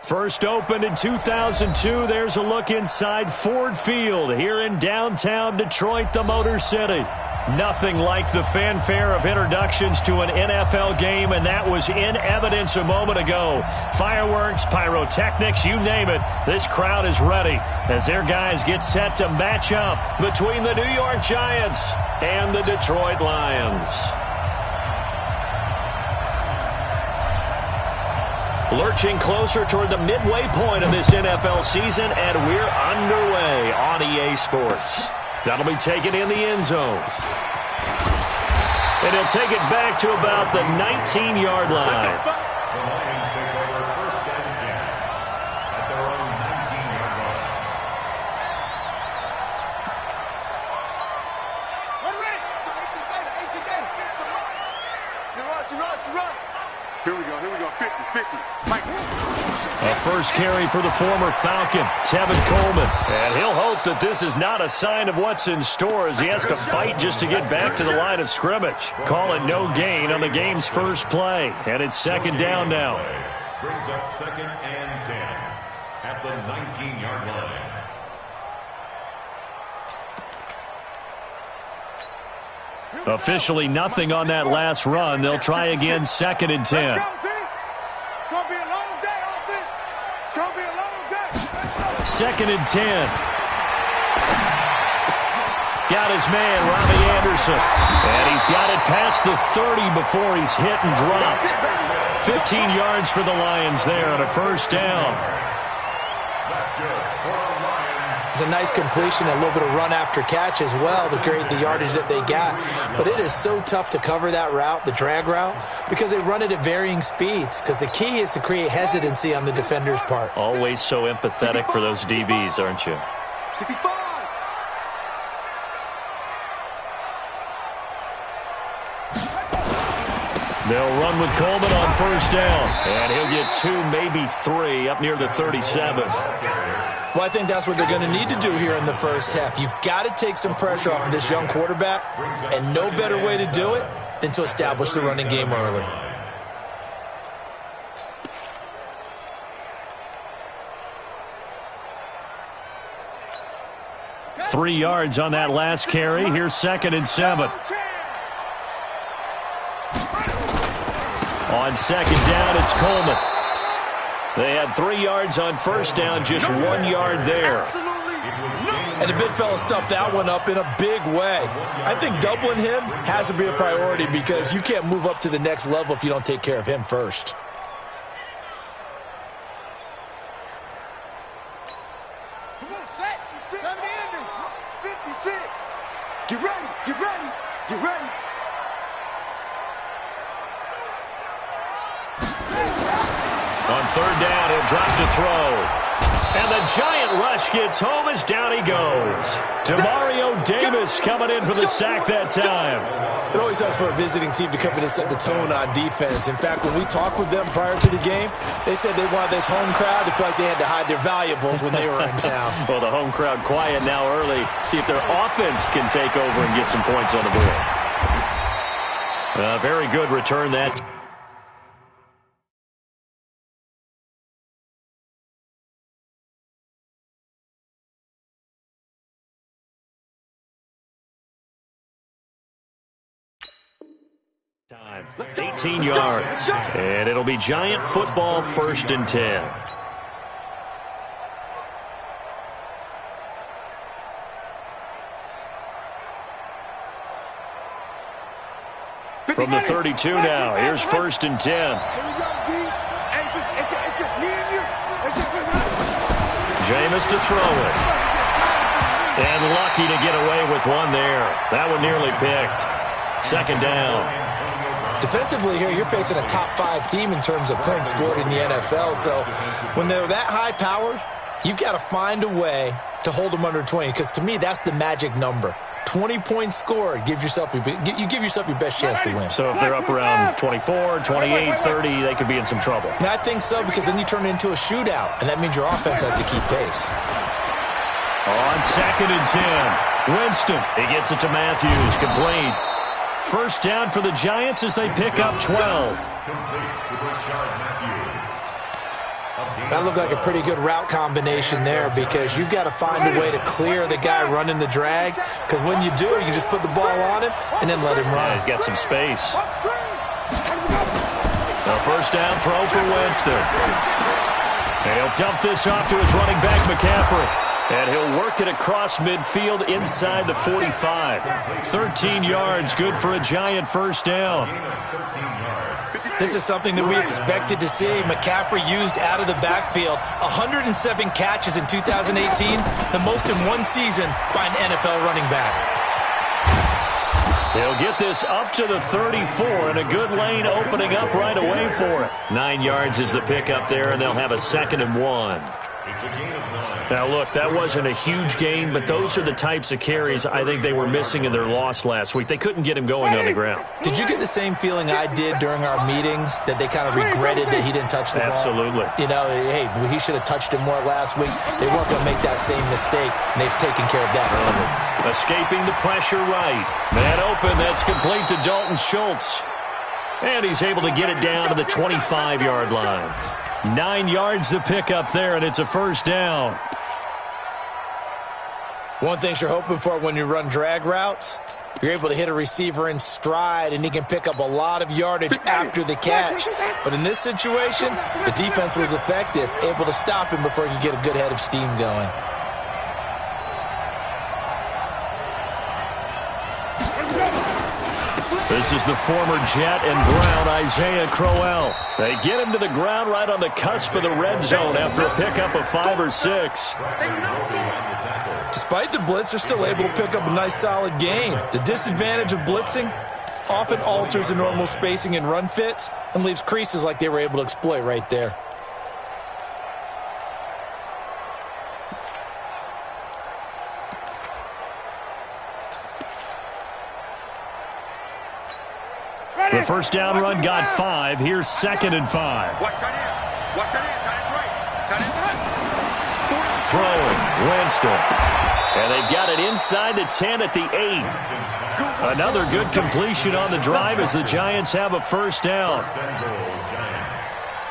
First opened in 2002, there's a look inside Ford Field here in downtown Detroit, the Motor City. Nothing like the fanfare of introductions to an NFL game, and that was in evidence a moment ago. Fireworks, pyrotechnics, you name it. This crowd is ready as their guys get set to match up between the New York Giants and the Detroit Lions. Lurching closer toward the midway point of this NFL season, and we're underway on EA Sports. That'll be taken in the end zone. And he'll take it back to about the 19-yard line. The Lions take over first and 10 at their own 19-yard line. Here we go, 50. A first carry for the former Falcon, Tevin Coleman. And he'll hope that this is not a sign of what's in store as he has to fight just to get back to the line of scrimmage. Call it no gain on the game's first play. And it's second down now. Brings up second and 10 at the 19-yard line. Officially nothing on that last run. They'll try again, second and 10. It's going to be a long day, offense. It's going to be a long day. Second and 10. Got his man, Robbie Anderson. And he's got it past the 30 before he's hit and dropped. 15 yards for the Lions there on a first down. That's good for the Lions. It's a nice completion, a little bit of run after catch as well to create the yardage that they got. But it is so tough to cover that route, the drag route, because they run it at varying speeds. Because the key is to create hesitancy on the defender's part. Always so empathetic for those DBs, aren't you? 65. They'll run with Coleman on first down. And he'll get 2, maybe 3 up near the 37. Well, I think that's what they're going to need to do here in the first half. You've got to take some pressure off of this young quarterback, and no better way to do it than to establish the running game early. Three yards on that last carry. Here's second and 7. On second down, it's Coleman. They had 3 yards on first down, just 1 yard there. And the big fella stuffed that one up in a big way. I think doubling him has to be a priority because you can't move up to the next level if you don't take care of him first. Come on, set. 70 ending. 56. Get ready. On third down, he'll drop to throw. And the giant rush gets home as down he goes. Demario Davis coming in for the sack that time. It always helps for a visiting team to come in and set the tone on defense. In fact, when we talked with them prior to the game, they said they wanted this home crowd to feel like they had to hide their valuables when they were in town. Well, the home crowd quiet now early. See if their offense can take over and get some points on the board. Very good return that. Time, 18 yards, and it'll be Giant football, first and 10. From the 32 now, here's first and 10. Here we go, D. It's just me and you. Jameis to throw it. And lucky to get away with one there. That one nearly picked. Second down. Defensively here, you're facing a top 5 team in terms of points scored in the NFL. So when they're that high-powered, you've got to find a way to hold them under 20. Because to me, that's the magic number. 20 points scored, you give yourself your best chance to win. So if they're up around 24, 28, 30, they could be in some trouble. And I think so, because then you turn it into a shootout, and that means your offense has to keep pace. On second and 10, Winston, he gets it to Matthews, complete. First down for the Giants as they pick up 12. That looked like a pretty good route combination there because you've got to find a way to clear the guy running the drag, because when you do, you just put the ball on him and then let him run. Yeah, he's got some space. A first down throw for Winston. And he'll dump this off to his running back, McCaffrey. And he'll work it across midfield inside the 45. 13 yards, good for a giant first down. This is something that we expected to see. McCaffrey used out of the backfield. 107 catches in 2018, the most in one season by an NFL running back. He'll get this up to the 34, and a good lane opening up right away for it. 9 yards is the pickup there, and they'll have a 2nd and 1. Now, look, that wasn't a huge gain, but those are the types of carries I think they were missing in their loss last week. They couldn't get him going on the ground. Did you get the same feeling I did during our meetings, that they kind of regretted that he didn't touch the ball? Absolutely. You know, hey, he should have touched him more last week. They weren't going to make that same mistake, and they've taken care of that early. Escaping the pressure right. Man open, that's complete to Dalton Schultz. And he's able to get it down to the 25-yard line. 9 yards to pick up there, and it's a first down. One thing you're hoping for when you run drag routes, you're able to hit a receiver in stride, and he can pick up a lot of yardage after the catch. But in this situation, the defense was effective, able to stop him before he could get a good head of steam going. This is the former Jet and Brown, Isaiah Crowell. They get him to the ground right on the cusp of the red zone after a pickup of 5 or 6. Despite the blitz, they're still able to pick up a nice, solid gain. The disadvantage of blitzing often alters the normal spacing and run fits and leaves creases like they were able to exploit right there. The first down run got 5. Here's 2nd and 5. Throwing, Winston. And they've got it inside the 10 at the 8. Another good completion on the drive as the Giants have a first down.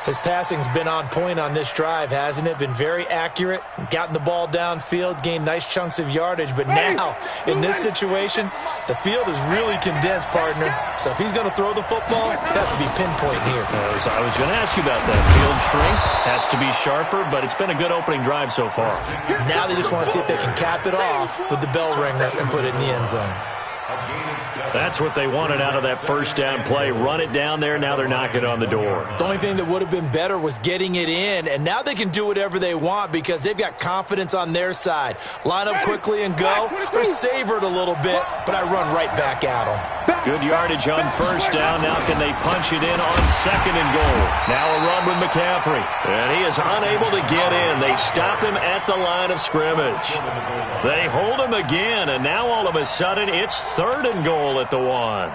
His passing's been on point on this drive, hasn't it? Been very accurate, gotten the ball downfield, gained nice chunks of yardage. But now, in this situation, the field is really condensed, partner. So if he's going to throw the football, that would be pinpoint here. I was going to ask you about that. Field shrinks, has to be sharper, but it's been a good opening drive so far. Now they just want to see if they can cap it off with the bell ringer and put it in the end zone. That's what they wanted out of that first down play. Run it down there. Now they're knocking on the door. The only thing that would have been better was getting it in, and now they can do whatever they want because they've got confidence on their side. Line up quickly and go, or savor it a little bit, but I run right back at them. Good yardage on first down. Now can they punch it in on 2nd and goal? Now a run with McCaffrey. And he is unable to get in. They stop him at the line of scrimmage. They hold him again, and now all of a sudden it's 3rd and goal at the 1.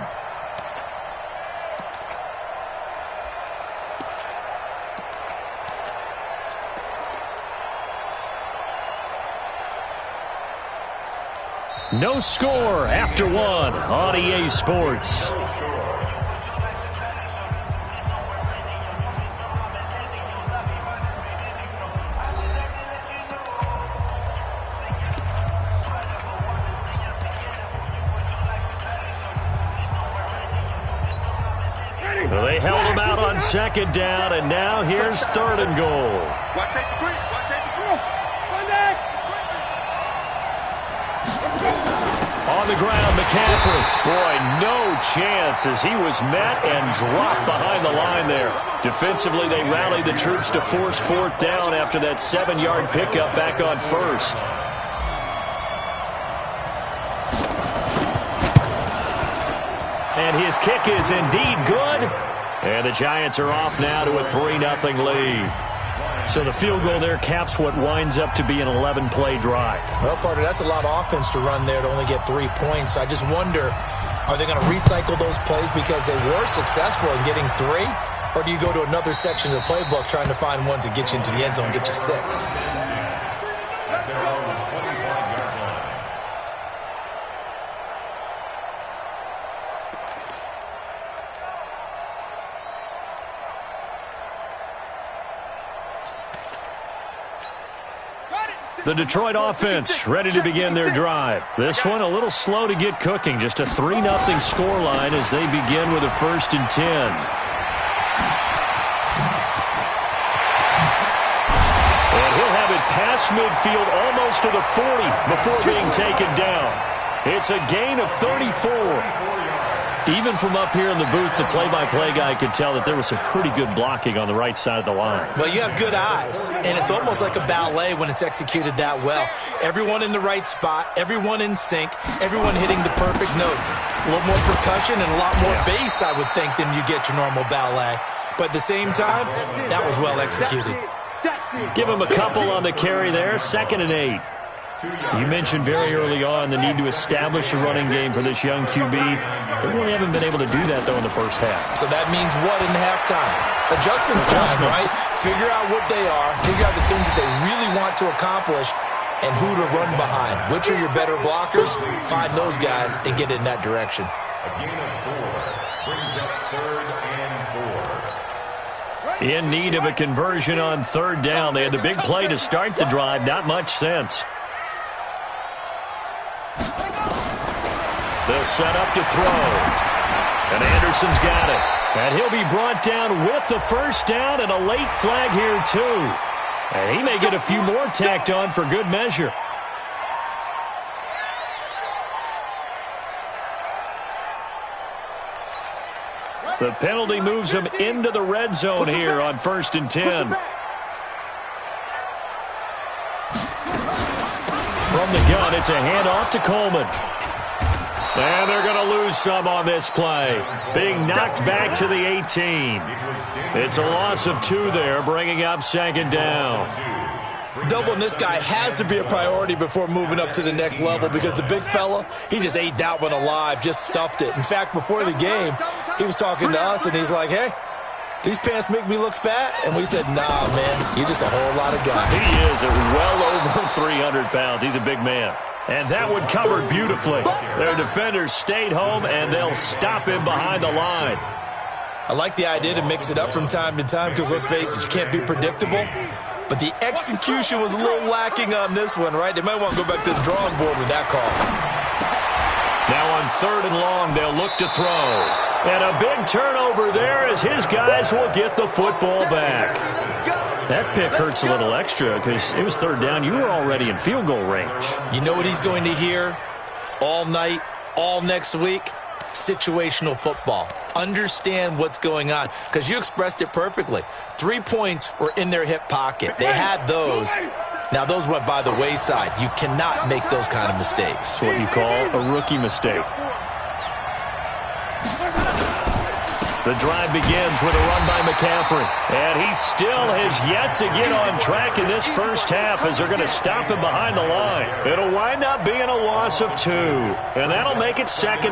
No score after 1 on EA Sports. They held him out on 2nd down, and now here's 3rd and goal. On the ground, McCaffrey. Boy, no chance as he was met and dropped behind the line there. Defensively, they rallied the troops to force 4th down after that 7-yard pickup back on 1st. And his kick is indeed good. And the Giants are off now to a 3-0 lead. So the field goal there caps what winds up to be an 11-play drive. Well, partner, that's a lot of offense to run there to only get 3 points. I just wonder, are they going to recycle those plays because they were successful in getting 3? Or do you go to another section of the playbook trying to find ones that get you into the end zone and get you 6? The Detroit offense ready to begin their drive. This one a little slow to get cooking. Just a 3-0 scoreline as they begin with a 1st and 10. And he'll have it past midfield almost to the 40 before being taken down. It's a gain of 34. Even from up here in the booth, the play-by-play guy could tell that there was some pretty good blocking on the right side of the line. Well, you have good eyes, and it's almost like a ballet when it's executed that well. Everyone in the right spot, everyone in sync, everyone hitting the perfect notes. A little more percussion and a lot more bass, I would think, than you get your normal ballet. But at the same time, that was well executed. Give him a couple on the carry there, 2nd and 8. You mentioned very early on the need to establish a running game for this young QB. They really haven't been able to do that, though, in the first half. So that means what in halftime? Adjustments time, right? Figure out what they are, figure out the things that they really want to accomplish, and who to run behind. Which are your better blockers? Find those guys and get in that direction. A gain of 4 brings up 3rd and 4. In need of a conversion on 3rd down. They had the big play to start the drive. Not much sense. They'll set up to throw. And Anderson's got it. And he'll be brought down with the 1st down and a late flag here, too. And he may get a few more tacked on for good measure. The penalty moves him into the red zone here on 1st and 10. From the gun, it's a handoff to Coleman. And they're going to lose some on this play. Being knocked back to the 18. It's a loss of 2 there, bringing up 2nd down. Doubling this guy has to be a priority before moving up to the next level because the big fella, he just ate that one alive, just stuffed it. In fact, before the game, he was talking to us, and he's like, hey, these pants make me look fat? And we said, nah, man, you're just a whole lot of guy. He is at well over 300 pounds. He's a big man. And that one covered beautifully. Their defenders stayed home, and they'll stop him behind the line. I like the idea to mix it up from time to time because, let's face it, you can't be predictable. But the execution was a little lacking on this one, right? They might want to go back to the drawing board with that call. Now on 3rd and long, they'll look to throw. And a big turnover there as his guys will get the football back. That pick hurts a little extra because it was 3rd down. You were already in field goal range. You know what he's going to hear all night, all next week? Situational football. Understand what's going on because you expressed it perfectly. 3 points were in their hip pocket. They had those. Now, those went by the wayside. You cannot make those kind of mistakes. That's what you call a rookie mistake. The drive begins with a run by McCaffrey. And he still has yet to get on track in this first half as they're going to stop him behind the line. It'll wind up being a loss of 2. And that'll make it 2nd and